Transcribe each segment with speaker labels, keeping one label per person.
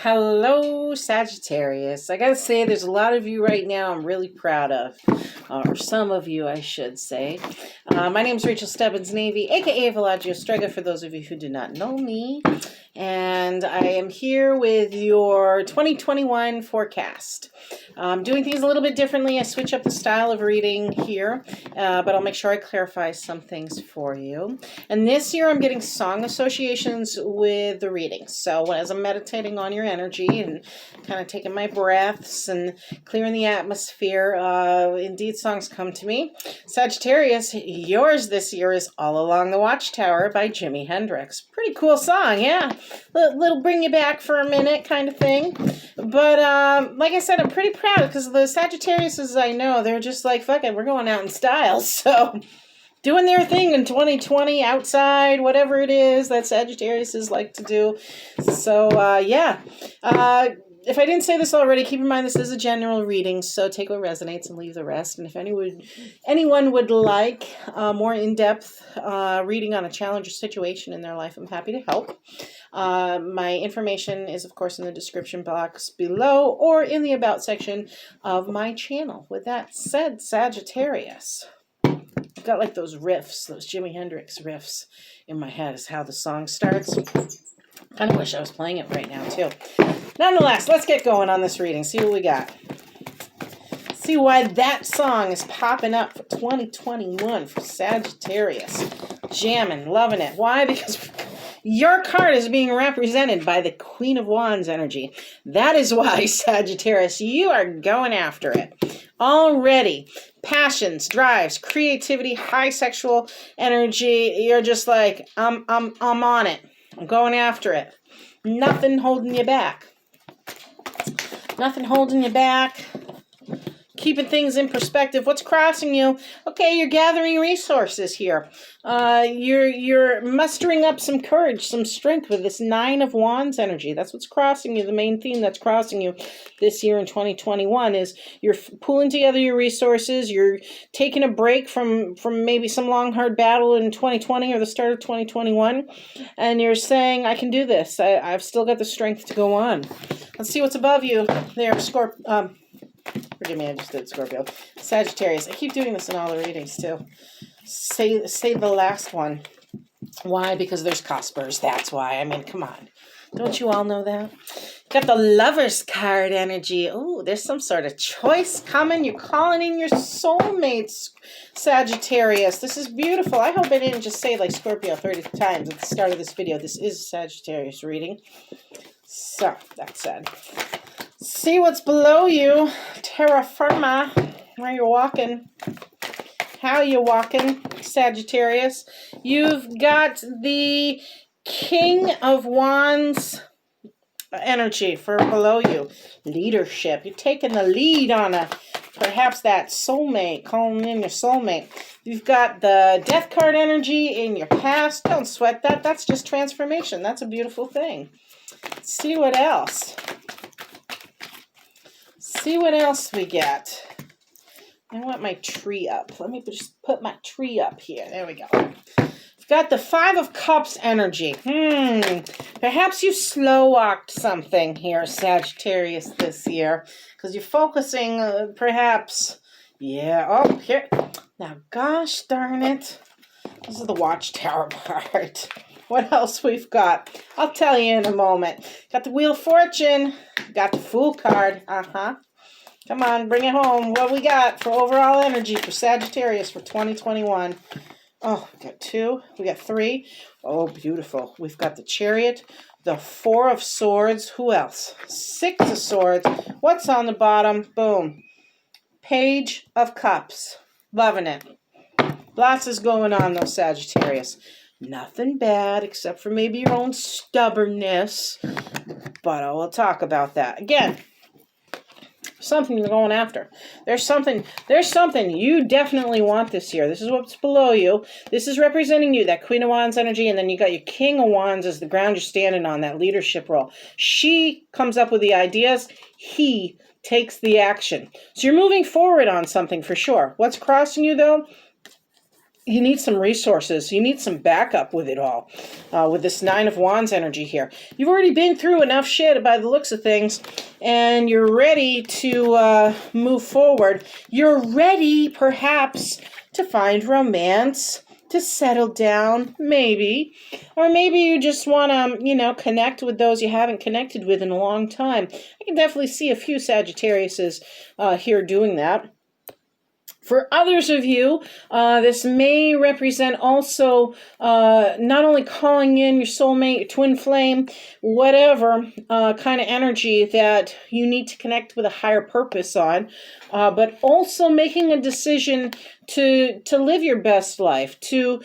Speaker 1: Hello, Sagittarius. I gotta say, there's a lot of you right now I'm really proud of, or some of you, I should say. My name's Rachel Stebbins Navy, aka Velagio Strega, for those of you who do not know me. And I am here with your 2021 forecast. I'm doing things a little bit differently. I switch up the style of reading here, but I'll make sure I clarify some things for you. And this year I'm getting song associations with the readings. So as I'm meditating on your energy and kind of taking my breaths and clearing the atmosphere, indeed songs come to me. Sagittarius, yours this year is All Along the Watchtower by Jimi Hendrix. Pretty cool song, yeah. Little bring you back for a minute kind of thing. But like I said, I'm pretty proud because the Sagittariuses I know, they're just like, fuck it, we're going out in style. So doing their thing in 2020 outside, whatever it is that Sagittariuses like to do. So yeah. If I didn't say this already, keep in mind this is a general reading, so take what resonates and leave the rest. And if anyone would like more in-depth reading on a challenge or situation in their life, I'm happy to help. My information is, of course, in the description box below or in the About section of my channel. With that said, Sagittarius, I've got like those riffs, those Jimi Hendrix riffs in my head is how the song starts. Kind of wish I was playing it right now, too. Nonetheless, let's get going on this reading. See what we got. See why that song is popping up for 2021 for Sagittarius. Jamming, loving it. Why? Because your card is being represented by the Queen of Wands energy. That is why, Sagittarius, you are going after it. Already, passions, drives, creativity, high sexual energy. You're just like, I'm on it. I'm going after it. Nothing holding you back. Nothing holding you back. Keeping things in perspective. What's crossing you? Okay, you're gathering resources here. You're mustering up some courage, some strength with this Nine of Wands energy. That's what's crossing you. The main theme that's crossing you this year in 2021 is you're pulling together your resources. You're taking a break from maybe some long, hard battle in 2020 or the start of 2021. And you're saying, I can do this. I've still got the strength to go on. Let's see what's above you there, forgive me, I just did Scorpio. Sagittarius. I keep doing this in all the readings, too. Say the last one. Why? Because there's cospers. That's why. I mean, come on. Don't you all know that? Got the Lover's card energy. Oh, there's some sort of choice coming. You're calling in your soulmates, Sagittarius. This is beautiful. I hope I didn't just say like Scorpio 30 times at the start of this video. This is a Sagittarius reading. So, that said. See what's below you, terra firma, where you're walking, how you're walking, Sagittarius. You've got the King of Wands energy for below you, leadership. You're taking the lead on perhaps that soulmate, calling in your soulmate. You've got the Death card energy in your past. Don't sweat that. That's just transformation. That's a beautiful thing. Let's see what else. See what else we get. I want my tree up. Let me just put my tree up here. There we go. We've got the Five of Cups energy. Perhaps you slow walked something here, Sagittarius, this year. Because you're focusing, perhaps. Yeah. Oh, here. Now, gosh darn it. This is the Watchtower part. What else we've got? I'll tell you in a moment. Got the Wheel of Fortune. Got the Fool card. Come on, bring it home. What we got for overall energy for Sagittarius for 2021? Oh, we got 2. We got 3. Oh, beautiful. We've got the Chariot, the 4 of Swords. Who else? 6 of Swords. What's on the bottom? Boom. Page of Cups. Loving it. Lots is going on, though, Sagittarius. Nothing bad except for maybe your own stubbornness. But I will talk about that. Again, something you're going after. There's something you definitely want this year. This is what's below you. This is representing you, that Queen of Wands energy, and then you got your King of Wands as the ground you're standing on, that leadership role. She comes up with the ideas. He takes the action. So you're moving forward on something for sure. What's crossing you, though? you need some resources. You need some backup with it all. With this Nine of Wands energy here. You've already been through enough shit by the looks of things, and you're ready to move forward. You're ready, perhaps, to find romance, to settle down, maybe. Or maybe you just want to, connect with those you haven't connected with in a long time. I can definitely see a few Sagittariuses here doing that. For others of you, this may represent also not only calling in your soulmate, your twin flame, whatever kind of energy that you need to connect with a higher purpose on, but also making a decision to live your best life, to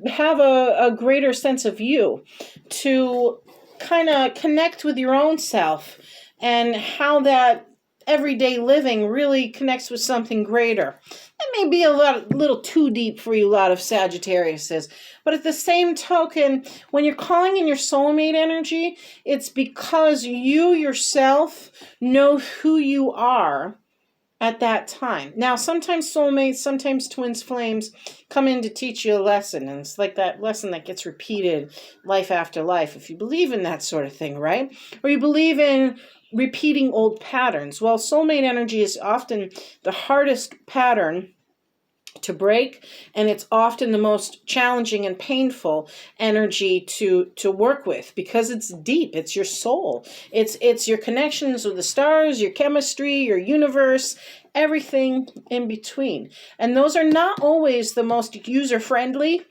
Speaker 1: have a greater sense of you, to kind of connect with your own self and how that everyday living really connects with something greater. That may be a little too deep for you, a lot of Sagittariuses. But at the same token, when you're calling in your soulmate energy, it's because you yourself know who you are at that time. Now, sometimes soulmates, sometimes twins flames come in to teach you a lesson. And it's like that lesson that gets repeated life after life. If you believe in that sort of thing, right? Or you believe in repeating old patterns. Well, soulmate energy is often the hardest pattern to break, and it's often the most challenging and painful energy to work with because it's deep. It's your soul. It's your connections with the stars, your chemistry, your universe, everything in between. And those are not always the most user-friendly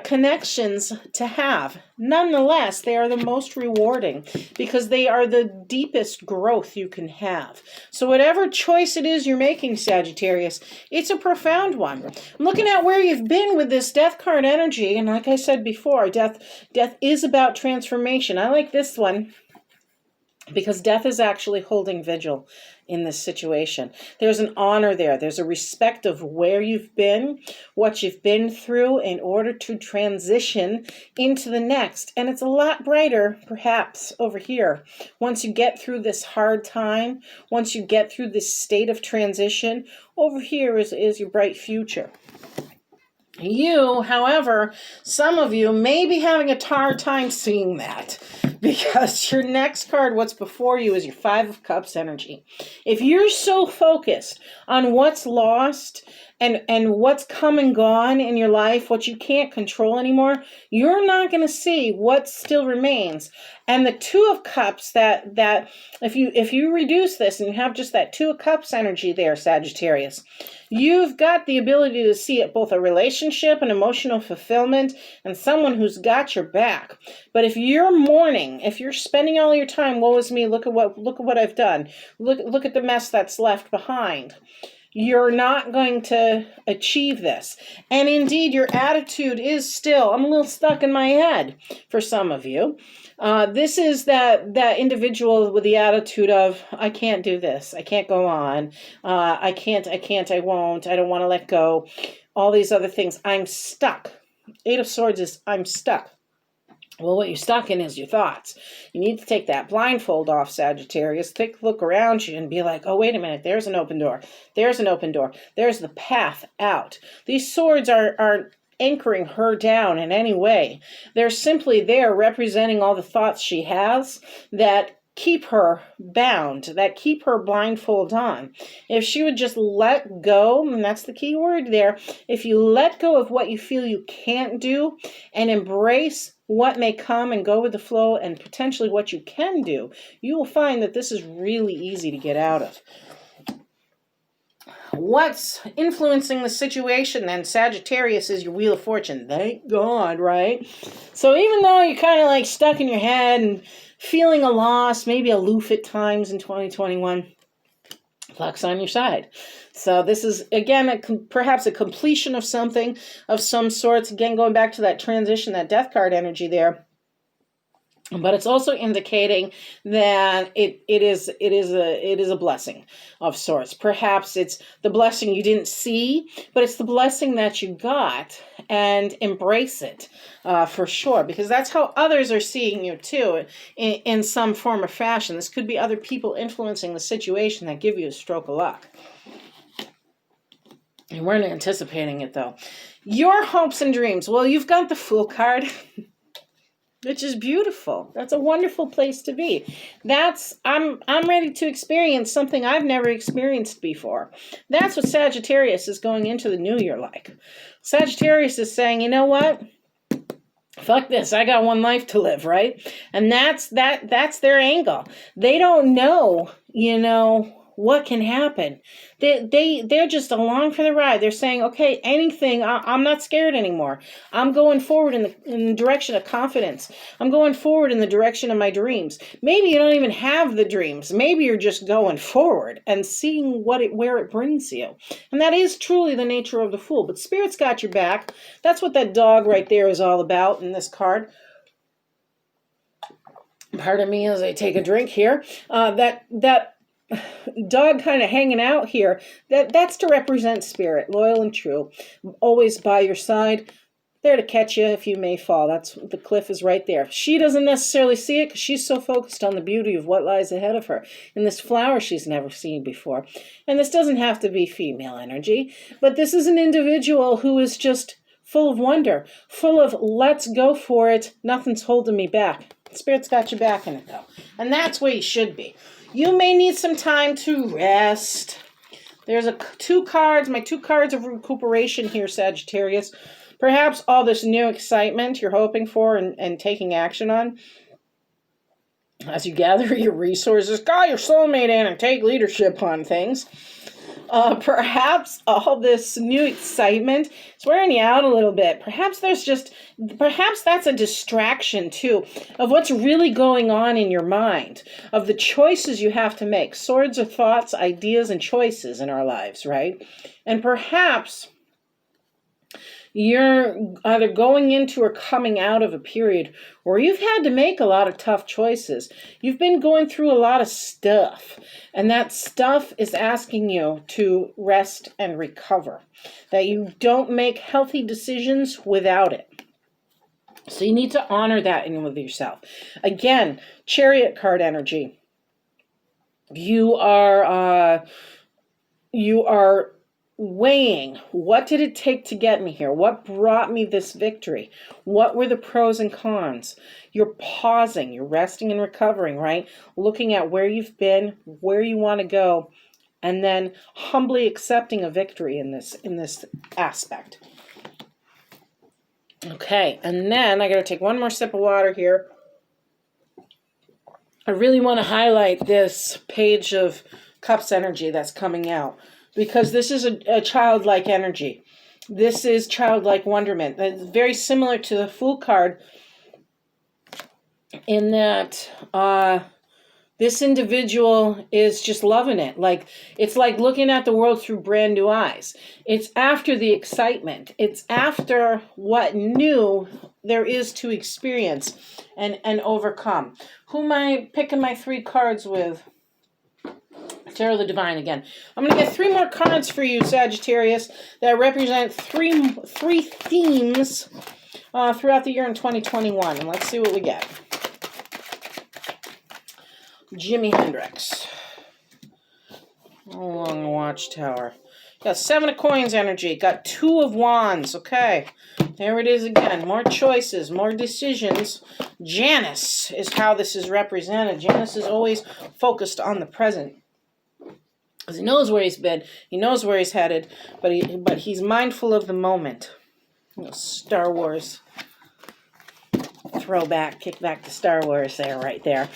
Speaker 1: connections to have. Nonetheless, they are the most rewarding because they are the deepest growth you can have. So whatever choice it is you're making, Sagittarius, it's a profound one. I'm looking at where you've been with this death card energy, and like I said before, death is about transformation. I like this one because death is actually holding vigil in this situation. There's an honor there. There's a respect of where you've been, what you've been through in order to transition into the next. And it's a lot brighter, perhaps, over here. Once you get through this hard time, once you get through this state of transition, over here is your bright future. You, however, some of you may be having a hard time seeing that because your next card, what's before you, is your Five of Cups energy. If you're so focused on what's lost and what's come and gone in your life, what you can't control anymore, you're not going to see what still remains. And the Two of Cups, that if you reduce this and you have just that Two of Cups energy there, Sagittarius, you've got the ability to see it both a relationship, an emotional fulfillment, and someone who's got your back. But if you're mourning, if you're spending all your time, woe is me, look at what I've done, look at the mess that's left behind, you're not going to achieve this. And indeed, your attitude is still, I'm a little stuck in my head for some of you. This is that individual with the attitude of, I can't do this. I can't go on. I can't, I won't. I don't want to let go. All these other things. I'm stuck. Eight of Swords is, I'm stuck. Well, what you're stuck in is your thoughts. You need to take that blindfold off, Sagittarius. Take a look around you and be like, oh, wait a minute. There's an open door. There's an open door. There's the path out. These swords aren't anchoring her down in any way. They're simply there representing all the thoughts she has that keep her bound, that keep her blindfold on. If she would just let go, and that's the key word there, if you let go of what you feel you can't do and embrace what may come and go with the flow and potentially what you can do, you will find that this is really easy to get out of. What's influencing the situation then, Sagittarius, is your Wheel of Fortune. Thank God, right? So even though you're kind of like stuck in your head and feeling a loss, maybe aloof at times in 2021, luck's on your side. So this is, again, perhaps a completion of something of some sorts. Again, going back to that transition, that death card energy there. But it's also indicating that it is a blessing of sorts. Perhaps it's the blessing you didn't see, but it's the blessing that you got, and embrace it for sure, because that's how others are seeing you too, in some form or fashion. This could be other people influencing the situation that give you a stroke of luck. You weren't anticipating it, though. Your hopes and dreams. Well, you've got the Fool card, which is beautiful. That's a wonderful place to be. I'm ready to experience something I've never experienced before. That's what Sagittarius is going into the new year like. Sagittarius is saying, you know what? Fuck this. I got one life to live, right? And that's their angle. They don't know, what can happen. They're just along for the ride. They're saying, okay, anything, I'm not scared anymore. I'm going forward in the direction of confidence. I'm going forward in the direction of my dreams. Maybe you don't even have the dreams. Maybe you're just going forward and seeing where it brings you. And that is truly the nature of the Fool. But Spirit's got your back. That's what that dog right there is all about in this card. Pardon me as I take a drink here. That dog kind of hanging out here, that's to represent Spirit, loyal and true, always by your side, there to catch you if you may fall. The cliff is right there. She doesn't necessarily see it because she's so focused on the beauty of what lies ahead of her and this flower she's never seen before. And this doesn't have to be female energy, but this is an individual who is just full of wonder, full of let's go for it, nothing's holding me back. Spirit's got your back in it, though, and that's where you should be. You may need some time to rest. There's my two cards of recuperation here, Sagittarius. Perhaps all this new excitement you're hoping for and taking action on. As you gather your resources, call your soulmate in and take leadership on things. Perhaps all this new excitement is wearing you out a little bit. Perhaps that's a distraction too of what's really going on in your mind, of the choices you have to make. Swords are thoughts, ideas, and choices in our lives, right? And perhaps you're either going into or coming out of a period where you've had to make a lot of tough choices. You've been going through a lot of stuff, and that stuff is asking you to rest and recover, that you don't make healthy decisions without it. So you need to honor that in with yourself. Again, Chariot card energy. You are weighing, what did it take to get me here? What brought me this victory? What were the pros and cons? You're pausing, you're resting and recovering, right? Looking at where you've been, where you want to go, and then humbly accepting a victory in this aspect. Okay, and then I got to take one more sip of water here. I really want to highlight this Page of Cups energy that's coming out, because this is a childlike energy. This is childlike wonderment. It's very similar to the Fool card in that this individual is just loving it. It's like looking at the world through brand new eyes. It's after the excitement. It's after what new there is to experience and overcome. Who am I picking my 3 cards with? Tarot of the Divine again. I'm going to get 3 more cards for you, Sagittarius, that represent three themes throughout the year in 2021. And let's see what we get. Jimi Hendrix. Along the Watchtower. Got 7 of Coins energy. Got 2 of Wands. Okay. There it is again. More choices, more decisions. Janus is how this is represented. Janus is always focused on the present, because he knows where he's been, he knows where he's headed, but he's mindful of the moment. Star Wars throwback, kick back to Star Wars there, right there.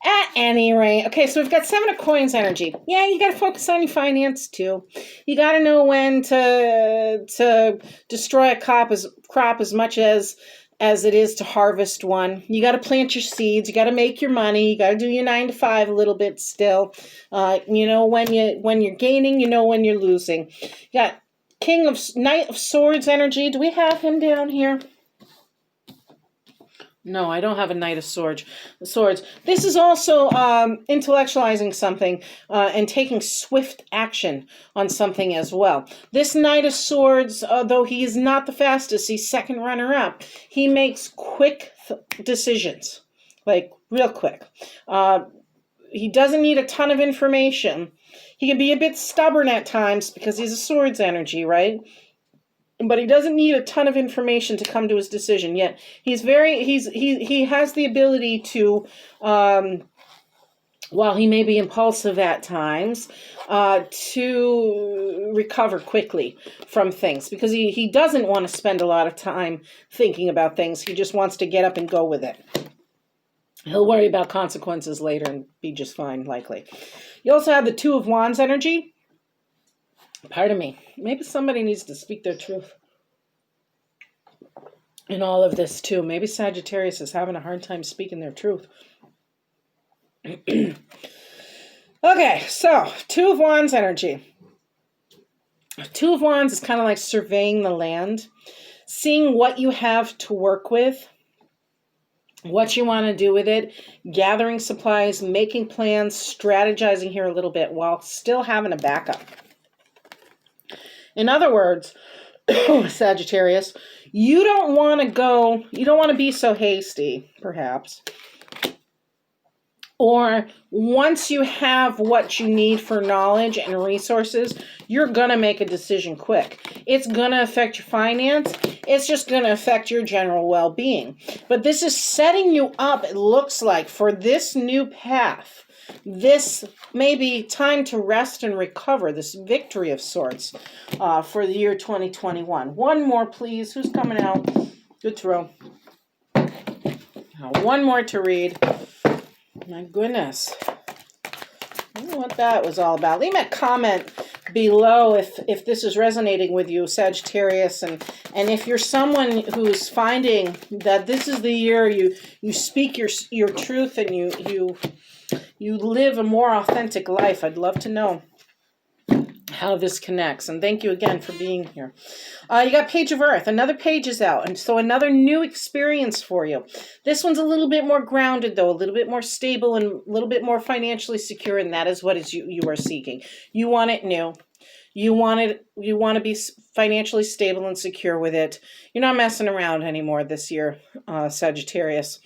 Speaker 1: At any rate, okay, so we've got 7 of Coins energy. Yeah, you got to focus on your finance too. You got to know when to destroy a crop as much as it is to harvest one. You got to plant your seeds. You got to make your money. You got to do your 9 to 5 a little bit still. You know when you're gaining. You know when you're losing. You got Knight of Swords energy. Do we have him down here? No, I don't have a Knight of Swords. This is also intellectualizing something and taking swift action on something as well. This Knight of Swords, though he is not the fastest, he's second runner-up. He makes quick decisions, like real quick. he doesn't need a ton of information. He can be a bit stubborn at times because he's a swords energy, right? But he doesn't need a ton of information to come to his decision. Yet he has the ability to, while he may be impulsive at times, to recover quickly from things, because he doesn't want to spend a lot of time thinking about things. He just wants to get up and go with it. He'll worry about consequences later and be just fine, likely. You also have the Two of Wands energy. Pardon me. Maybe somebody needs to speak their truth in all of this too. Maybe Sagittarius is having a hard time speaking their truth. Okay, so Two of Wands energy. Two of Wands is kind of like surveying the land, seeing what you have to work with, what you want to do with it, gathering supplies, making plans, strategizing here a little bit while still having a backup. In other words, Sagittarius, you don't want to be so hasty, perhaps. Or once you have what you need for knowledge and resources, you're going to make a decision quick. It's going to affect your finance. It's just going to affect your general well-being. But this is setting you up, it looks like, for this new path. This may be time to rest and recover, this victory of sorts for the year 2021. One more, please. Who's coming out? Good throw. One more to read. My goodness. I don't know what that was all about. Leave me a comment below if this is resonating with you, Sagittarius, and if you're someone who's finding that this is the year you speak your truth and you live a more authentic life. I'd love to know how this connects. And thank you again for being here. You got Page of Earth. Another page is out. And so another new experience for you. This one's a little bit more grounded, though, a little bit more stable and a little bit more financially secure. And that is what you are seeking. You want it new. You want to be financially stable and secure with it. You're not messing around anymore this year, Sagittarius.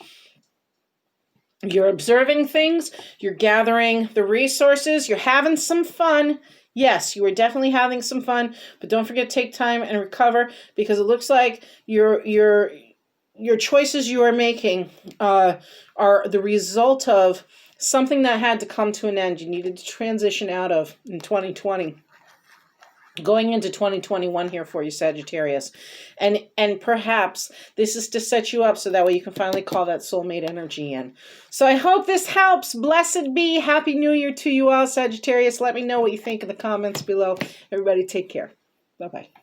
Speaker 1: You're observing things. You're gathering the resources. You're having some fun. Yes, you are definitely having some fun, but don't forget to take time and recover, because it looks like your choices you are making are the result of something that had to come to an end. You needed to transition out of in 2020. Going into 2021 here for you, Sagittarius. And perhaps this is to set you up so that way you can finally call that soulmate energy in. So I hope this helps. Blessed be. Happy New Year to you all, Sagittarius. Let me know what you think in the comments below. Everybody take care. Bye-bye.